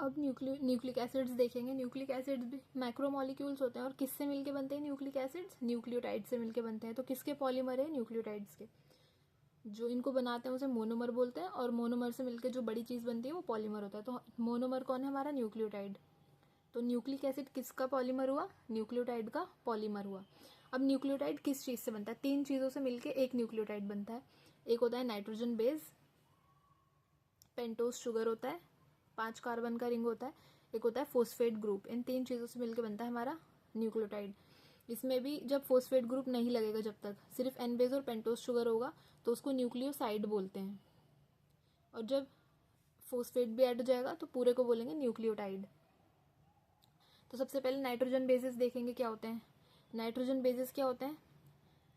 अब nucleic acids देखेंगे। Nucleic acids भी मैक्रोमोलिक्यूल्स होते हैं और किससे मिलके बनते हैं न्यूक्लिक एसिड्स? न्यूक्लियोटाइड से मिलके बनते हैं। तो किसके पॉलीमर है? न्यूक्लियोटाइड्स के। जो इनको बनाते हैं उसे मोनोमर बोलते हैं और मोनोमर से मिलके जो बड़ी चीज़ बनती है वो पॉलीमर होता है। तो मोनोमर कौन है? हमारा न्यूक्लियोटाइड। तो न्यूक्लिक एसिड किसका पॉलीमर हुआ? न्यूक्लियोटाइड का पॉलीमर हुआ। अब न्यूक्लियोटाइड किस चीज़ से बनता है? 3 चीज़ों से मिलके एक न्यूक्लियोटाइड बनता है। एक होता है नाइट्रोजन बेस, पेंटोज शुगर होता है, 5 कार्बन का रिंग होता है, एक होता है फोस्फेट ग्रुप। इन 3 चीज़ों से मिलकर बनता है हमारा न्यूक्लियोटाइड। इसमें भी जब फोस्फेट ग्रुप नहीं लगेगा, जब तक सिर्फ एन बेस और पेंटोज शुगर होगा तो उसको न्यूक्लियोसाइड बोलते हैं। और जब फोस्फेट भी ऐड हो जाएगा तो पूरे को बोलेंगे न्यूक्लियोटाइड। तो सबसे पहले नाइट्रोजन बेसिस देखेंगे क्या होते हैं। नाइट्रोजन बेसिस क्या होते हैं?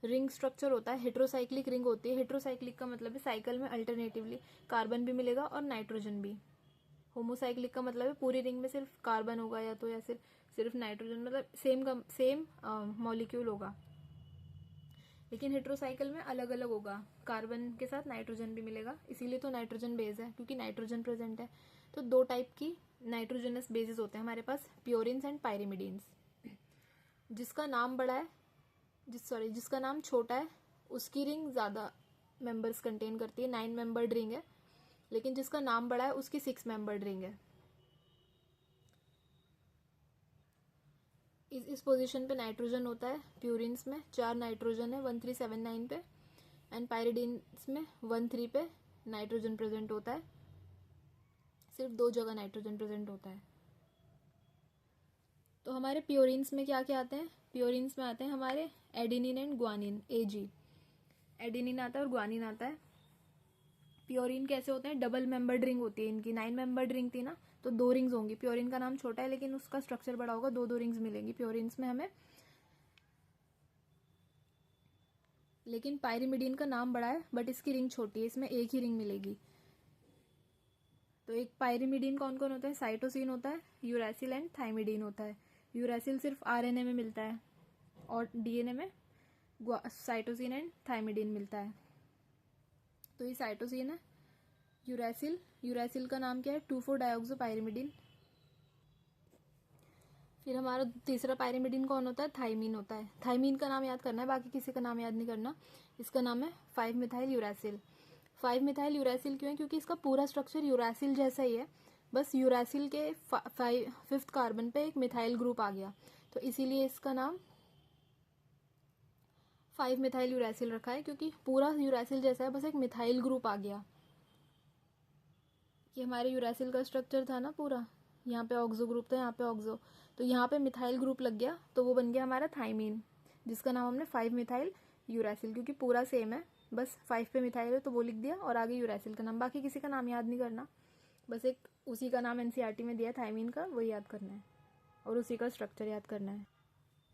रिंग स्ट्रक्चर होता है, हेट्रोसाइक्लिक रिंग होती है। हेट्रोसाइक्लिक का मतलब है साइकिल में अल्टरनेटिवली कार्बन भी मिलेगा और नाइट्रोजन भी। होमोसाइक्लिक का मतलब है पूरी रिंग में सिर्फ कार्बन होगा या तो या सिर्फ नाइट्रोजन, मतलब सेम मॉलिक्यूल होगा। लेकिन हेट्रोसाइकिल में अलग अलग होगा, कार्बन के साथ नाइट्रोजन भी मिलेगा, इसीलिए तो नाइट्रोजन बेस है, क्योंकि नाइट्रोजन प्रेजेंट है। तो 2 टाइप की नाइट्रोजनस बेसिस होते हैं हमारे पास, प्योरिन्स एंड पायरिमिडीन्स। जिसका नाम बड़ा है, जिसका नाम छोटा है उसकी रिंग ज़्यादा मेंबर्स कंटेन करती है, 9 मेंबर्ड रिंग है। लेकिन जिसका नाम बड़ा है उसकी 6 मेंबर्ड रिंग है। इस पोजीशन पे नाइट्रोजन होता है। प्यूरिन्स में 4 नाइट्रोजन है 1379 पे, एंड पायरिडीन्स में 13 पे नाइट्रोजन प्रेजेंट होता है। सिर्फ 2 जगह नाइट्रोजन प्रेजेंट होता है। तो हमारे प्योरिन्स में क्या क्या आते हैं? प्योरिन्स में आते हैं हमारे adenine and guanine, AG. Adenine आता है और ग्वानिन आता है। प्योरिन कैसे होते हैं? डबल मेंबर्ड रिंग होती है इनकी। 9 मेंबर्ड रिंग थी ना, तो 2 रिंग्स होंगी। प्योरिन का नाम छोटा है लेकिन उसका स्ट्रक्चर बड़ा होगा, 2 रिंग्स मिलेंगी प्योरिन्स में हमें। लेकिन पायरिमिडीन का नाम बड़ा है बट इसकी रिंग छोटी है, इसमें एक ही रिंग मिलेगी। तो एक पायरिमिडीन कौन कौन होता है? साइटोसिन होता है, यूरासिल एंड थाइमिडीन होता है। यूरासिल सिर्फ आरएनए में मिलता है और डीएनए में साइटोसिन एंड थाइमिडीन मिलता है। तो ये साइटोसिन है। यूरासिल का नाम क्या है? 2,4-डाइऑक्सोपायरिमिडीन। फिर हमारा तीसरा पायरिमिडीन कौन होता है? थाइमीन होता है। थाइमीन का नाम याद करना है, बाकी किसी का नाम याद नहीं करना। इसका नाम है 5-मिथाइल यूरासिल। 5-मिथाइल यूरासिल क्यों है? क्योंकि इसका पूरा स्ट्रक्चर यूरासिल जैसा ही है, बस यूरासिल के 5th कार्बन पे एक मिथाइल ग्रुप आ गया, तो इसीलिए इसका नाम 5-मिथाइल यूरासिल रखा है, क्योंकि पूरा यूरासिल जैसा है, बस एक मिथाइल ग्रुप आ गया। ये हमारे यूरासिल का स्ट्रक्चर था ना पूरा, यहाँ पे ऑक्सो ग्रुप था, यहाँ पे ऑक्सो, तो यहाँ पे मिथाइल ग्रुप लग गया, तो वो बन गया हमारा थाइमीन, जिसका नाम हमने 5-मिथाइल यूरासिल, क्योंकि पूरा सेम है, बस 5 पे मिथाइल है तो वो लिख दिया, और आगे यूरासिल का नाम। बाकी किसी का नाम याद नहीं करना, बस एक उसी का नाम एनसीईआरटी में दिया थाइमीन का, वही याद करना है और उसी का स्ट्रक्चर याद करना है।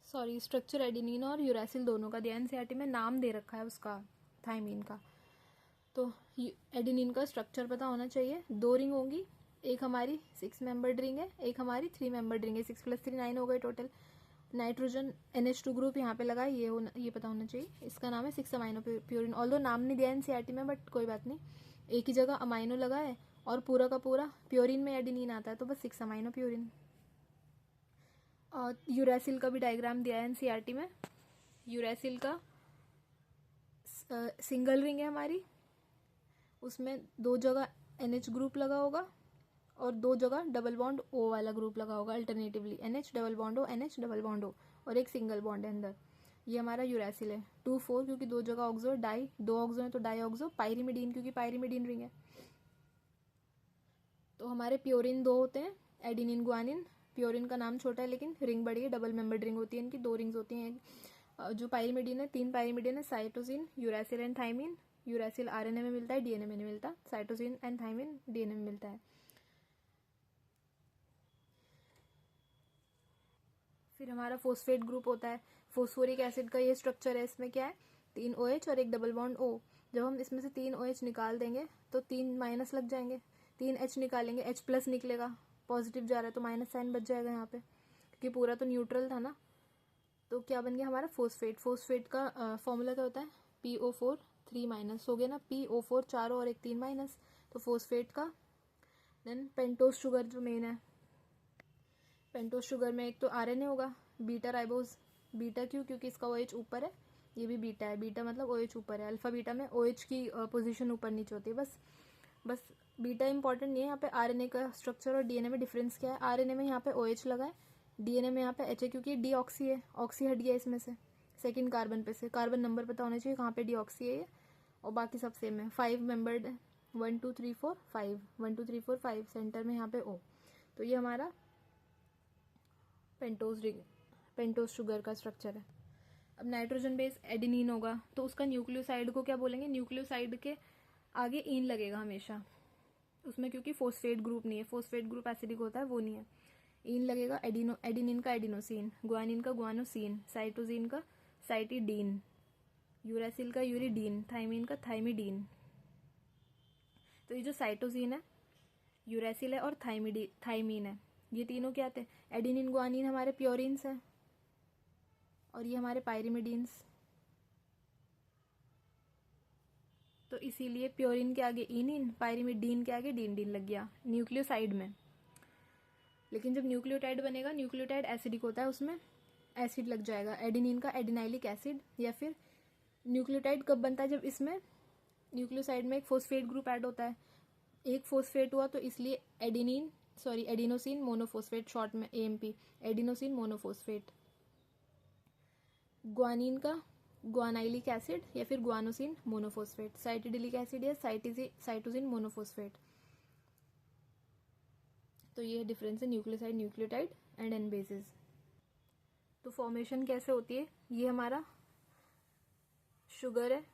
सॉरी, स्ट्रक्चर एडेनिन और यूरासिल दोनों का दिया, एनसीईआरटी में नाम दे रखा है उसका, थाइमीन का। तो एडेनिन का स्ट्रक्चर पता होना चाहिए। 2 रिंग होंगी, एक हमारी 6 मेंबर्ड रिंग है, एक हमारी 3 मेंबर्ड रिंग है। 6 + 3 9 हो गए टोटल। नाइट्रोजन NH2 ग्रुप यहाँ पे लगा है, ये पता होना चाहिए। इसका नाम है 6 अमाइनो प्यूरिन। ऑल्दो नाम नहीं दिया एनसीईआरटी में, बट कोई बात नहीं, एक ही जगह अमाइनो लगा है और पूरा का पूरा प्योरिन में एडेनिन आता है, तो बस 6 अमाइनो प्यूरिन। और यूरासिल का भी डायग्राम दिया है एनसीईआरटी में। यूरासिल का सिंगल रिंग है हमारी, उसमें 2 जगह NH ग्रुप लगा होगा और 2 जगह डबल बॉन्ड O वाला ग्रुप लगा होगा alternatively, NH double bond O, NH double bond O, और एक सिंगल बॉन्ड है अंदर। ये हमारा यूरासिल है। 2-4 क्योंकि 2 जगह ऑक्सो, 2 ऑक्सो है तो डाईऑक्सो। पायरिमिडीन क्योंकि पायरिमिडीन रिंग है। तो हमारे प्योरिन 2 होते हैं, एडेनिन ग्वानिन। प्योरिन का नाम छोटा है लेकिन रिंग बड़ी है, डबल मेंबर्ड रिंग होती है इनकी, 2 रिंग्स होती हैं। जो पायरिमिडीन है, 3 पायरिमिडीन है, cytosine, uracil and thymine. Uracil RNA में मिलता है, डीएनए में नहीं मिलता। साइटोसिन एंड थाइमीन डीएनए में मिलता है। फिर हमारा फोस्फेट ग्रुप होता है। फोस्फोरिक एसिड का ये स्ट्रक्चर है। इसमें क्या है? 3 OH और एक डबल बॉन्ड O। जब हम इसमें से 3 OH निकाल देंगे तो 3 माइनस लग जाएंगे। 3 H निकालेंगे, H+ निकलेगा, पॉजिटिव जा रहा है तो माइनस साइन बच जाएगा यहाँ पे, क्योंकि पूरा तो न्यूट्रल था ना। तो क्या बन गया हमारा? फोस्फेट। फोस्फेट का फॉर्मूला क्या होता है? PO4 3 माइनस हो गया ना, PO4 4 और एक 3 माइनस। तो फोस्फेट का देन पेंटोज शुगर जो मेन है, पेंटोज शुगर में एक तो आरएनए होगा, बीटा राइबोज। बीटा क्यों? क्योंकि इसका OH ऊपर है, ये भी बीटा है। बीटा मतलब OH ऊपर है। अल्फा बीटा में OH की पोजीशन ऊपर नीचे होती है। बस बीटा इंपॉर्टेंट नहीं है। यहाँ पे आरएनए का स्ट्रक्चर और डीएनए में डिफरेंस क्या है? आरएनए में यहाँ पे OH लगा है, डीएनए में यहाँ पे H है, क्योंकि डीऑक्सी है, ऑक्सी हट गया इसमें से सेकेंड कार्बन पे से। कार्बन नंबर पता होना चाहिए कहाँ पे डीऑक्सी है ये, और बाकी सब सेम है। 5 मेंबर्ड है, 1 2 3 4 5, 1 2 3 4 5, सेंटर में यहाँ पे O। तो ये हमारा पेंटोज शुगर का स्ट्रक्चर है। अब नाइट्रोजन बेस एडिनिन होगा, तो उसका न्यूक्लियोसाइड को क्या बोलेंगे? न्यूक्लियोसाइड के आगे ईन लगेगा हमेशा उसमें, क्योंकि फोस्फेट ग्रुप नहीं है, फोस्फेट ग्रुप एसिडिक होता है, वो नहीं है। ईन लगेगा। एडिनिन का एडिनोसिन, ग्वानिन का ग्वानोसिन, साइटोसिन का साइटिडीन, यूरेसिल का यूरिडीन, थाइमिन का थाइमिडीन। तो ये जो साइटोसिन है, यूरेसिल है और थाइमिन है, ये तीनों क्या आते हैं? एडिनिन ग्वानिन हमारे प्योरिन्स हैं और ये हमारे पायरिमिडीन्स। तो इसीलिए प्योरिन के आगे इनिन, पायरिमिडीन के आगे डीन लग गया न्यूक्लियोसाइड में। लेकिन जब न्यूक्लियोटाइड बनेगा, न्यूक्लियोटाइड एसिडिक होता है, उसमें एसिड लग जाएगा, एडिनिन का एडिनाइलिक एसिड। या फिर न्यूक्लियोटाइड कब बनता है? जब इसमें न्यूक्लियोसाइड में एक फोस्फेट ग्रुप ऐड होता है, एक फोस्फेट हुआ, तो इसलिए एडिनोसिन मोनोफोस्फेट, शॉर्ट में AMP, एडिनोसिन मोनोफोस्फेट। ग्वानिन का ग्वानाइलिक एसिड या फिर ग्वानोसिन मोनोफोस्फेट, साइटिडिलिक एसिड या साइटोसिन मोनोफोस्फेट। तो ये डिफरेंस है nucleoside, nucleotide and N bases. तो फॉर्मेशन कैसे होती है? ये हमारा शुगर है,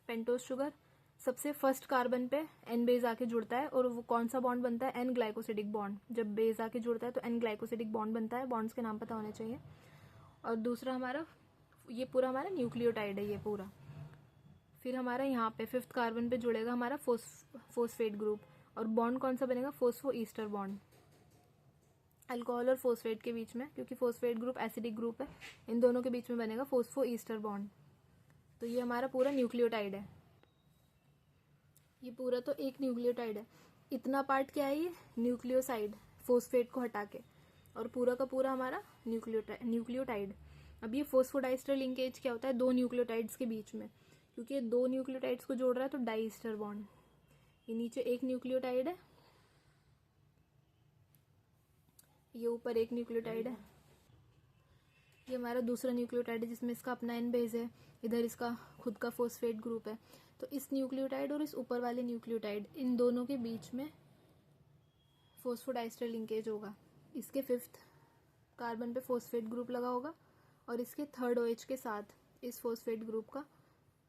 पेंटोज शुगर। सबसे फर्स्ट कार्बन पे एन बेस आके जुड़ता है, और वो कौन सा बॉन्ड बनता है? N glycosidic bond. जब बेस आके जुड़ता है तो एन ग्लाइकोसिडिक बॉन्ड बनता है, बॉन्ड्स के नाम पता होने चाहिए। और दूसरा हमारा, ये पूरा हमारा न्यूक्लियोटाइड है ये पूरा। फिर हमारा यहाँ पे 5th कार्बन पे जुड़ेगा हमारा फोस्फेट ग्रुप, और बॉन्ड कौन सा बनेगा? फोस्फो ईस्टर बॉन्ड, अल्कोहल और फोस्फेट के बीच में, क्योंकि फोस्फेट ग्रुप एसिडिक ग्रुप है, इन दोनों के बीच में बनेगा फोस्फो ईस्टर बॉन्ड। तो ये हमारा पूरा न्यूक्लियोटाइड है। ये पूरा तो एक न्यूक्लियोटाइड है। इतना पार्ट क्या है? ये न्यूक्लियोसाइड, फोस्फेट को हटा के, और पूरा का पूरा हमारा न्यूक्लियोटाइड। अब ये फोस्फोडाइस्टर लिंकेज क्या होता है? दो न्यूक्लियोटाइड्स के बीच में, क्योंकि ये दो न्यूक्लियोटाइड्स को जोड़ रहा है, तो डाइस्टर बॉन्ड। ये नीचे एक न्यूक्लियोटाइड है, ये ऊपर एक न्यूक्लियोटाइड है। ये हमारा दूसरा न्यूक्लियोटाइड है, जिसमें इसका अपना एन बेस है, इधर इसका खुद का फोस्फेट ग्रुप है। तो इस न्यूक्लियोटाइड और इस ऊपर वाले न्यूक्लियोटाइड, इन दोनों के बीच में फोस्फोडाइस्टर लिंकेज होगा। इसके 5th कार्बन पे फोस्फेट ग्रुप लगा होगा, और इसके 3rd OH के साथ इस फोस्फेट ग्रुप का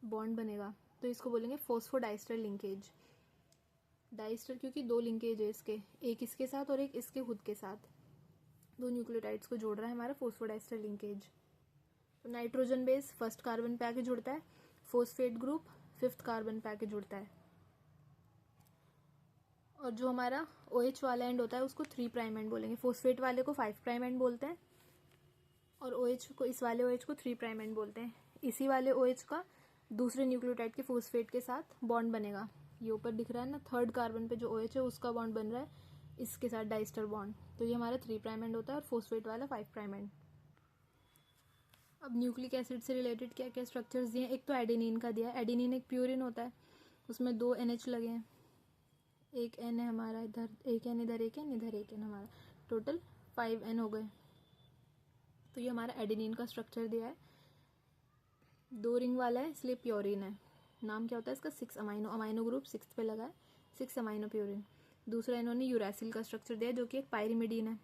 बॉन्ड बनेगा, तो इसको बोलेंगे फोस्फोडाइस्टर लिंकेज। डाइस्टर क्योंकि दो लिंकेज है इसके, एक इसके साथ और एक इसके खुद के साथ, दो न्यूक्लियोटाइड्स को जोड़ रहा है हमारा फोस्फोडाइस्टर लिंकेज। तो नाइट्रोजन बेस 1st कार्बन पे आके जुड़ता है, फोस्फेट ग्रुप 5th कार्बन पे आके जुड़ता है, और जो हमारा OH वाला एंड होता है उसको 3' एंड बोलेंगे, फोस्फेट वाले को 5' एंड बोलते हैं, और OH को, इस वाले OH को 3' एंड बोलते हैं। इसी वाले OH का दूसरे न्यूक्लियोटाइड के फोस्फेट के साथ बॉन्ड बनेगा। ये ऊपर दिख रहा है ना, 3rd कार्बन पे जो OH है उसका बॉन्ड बन रहा है इसके साथ, डाइस्टर बॉन्ड। तो ये हमारा 3' एंड होता है, और फोस्फेट वाला 5' एंड। अब न्यूक्लिक एसिड से रिलेटेड क्या क्या स्ट्रक्चर्स दिए हैं? एक तो एडेनिन का दिया है। एडेनिन एक प्यूरिन होता है, उसमें 2 NH लगे हैं, एक N है हमारा इधर, एक N इधर, एक N इधर, एक N, हमारा टोटल 5 N हो गए। तो ये हमारा एडेनिन का स्ट्रक्चर दिया है, 2 रिंग वाला है, इसलिए प्योरिन है। नाम क्या होता है इसका? 6 अमाइनो ग्रुप 6th पे लगा है, 6 अमाइनो प्योरिन। दूसरा इन्होंने यूरेसिल का स्ट्रक्चर दिया है, जो कि एक पायरिमिडीन है।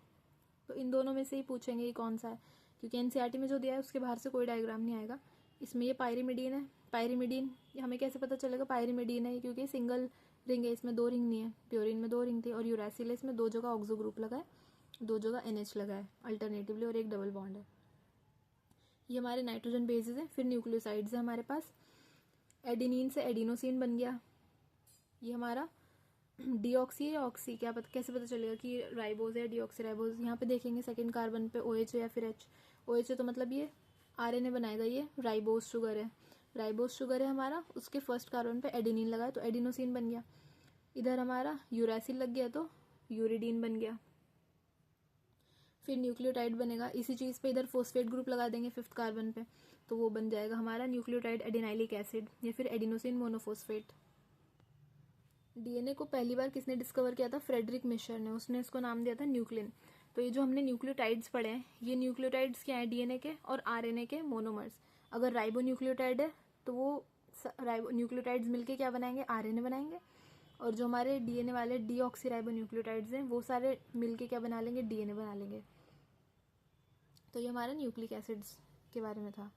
तो इन दोनों में से ही पूछेंगे ये कौन सा है, क्योंकि NCERT में जो दिया है उसके बाहर से कोई डायग्राम नहीं आएगा। इसमें ये पायरिमिडीन है। पायरिमिडीन हमें कैसे पता चलेगा पायरिमिडीन है? क्योंकि सिंगल रिंग है, इसमें 2 रिंग नहीं है। प्योरिन में 2 रिंग थी, और यूरेसिल है, इसमें 2 जगह ऑक्सो ग्रुप लगा है, 2 जगह NH लगा है अल्टरनेटिवली, और एक डबल बॉन्ड है। ये हमारे नाइट्रोजन बेसिस हैं। फिर न्यूक्लियोसाइड्स है हमारे पास, एडिनिन से एडिनोसिन बन गया, ये हमारा डीऑक्सी है, ऑक्सी क्या पता, कैसे पता चलेगा कि राइबोज है डीऑक्सी राइबोज? यहाँ पे देखेंगे 2nd कार्बन पे OH है या फिर H। OH है तो मतलब ये RNA बनाएगा, ये राइबोज शुगर है। राइबोज शुगर है हमारा, उसके 1st कार्बन पे एडिनिन लगा है, तो एडिनोसिन बन गया। इधर हमारा यूरेसिल लग गया, तो यूरिडीन बन गया। फिर न्यूक्लियोटाइड बनेगा, इसी चीज़ पे इधर फॉस्फेट ग्रुप लगा देंगे 5th कार्बन पे, तो वो बन जाएगा हमारा न्यूक्लियोटाइड एडिनाइलिक एसिड या फिर एडिनोसिन मोनोफॉस्फेट। डीएनए को पहली बार किसने डिस्कवर किया था? फ्रेडरिक मिशर ने। उसने इसको नाम दिया था न्यूक्लिन। तो ये जो हमने न्यूक्लियोटाइड्स पढ़े हैं, ये न्यूक्लियोटाइड्स क्या है? डीएनए के और आरएनए के मोनोमर्स। अगर राइबो न्यूक्लियोटाइड है तो वो राइबो न्यूक्लियोटाइड्स मिलके क्या बनाएंगे? आरएनए बनाएंगे। और जो हमारे डीएनए वाले डीऑक्सीराइबो न्यूक्लियोटाइड्स हैं वो सारे मिलके क्या बना लेंगे? डीएनए बना लेंगे। तो ये हमारा न्यूक्लिक एसिड्स के बारे में था।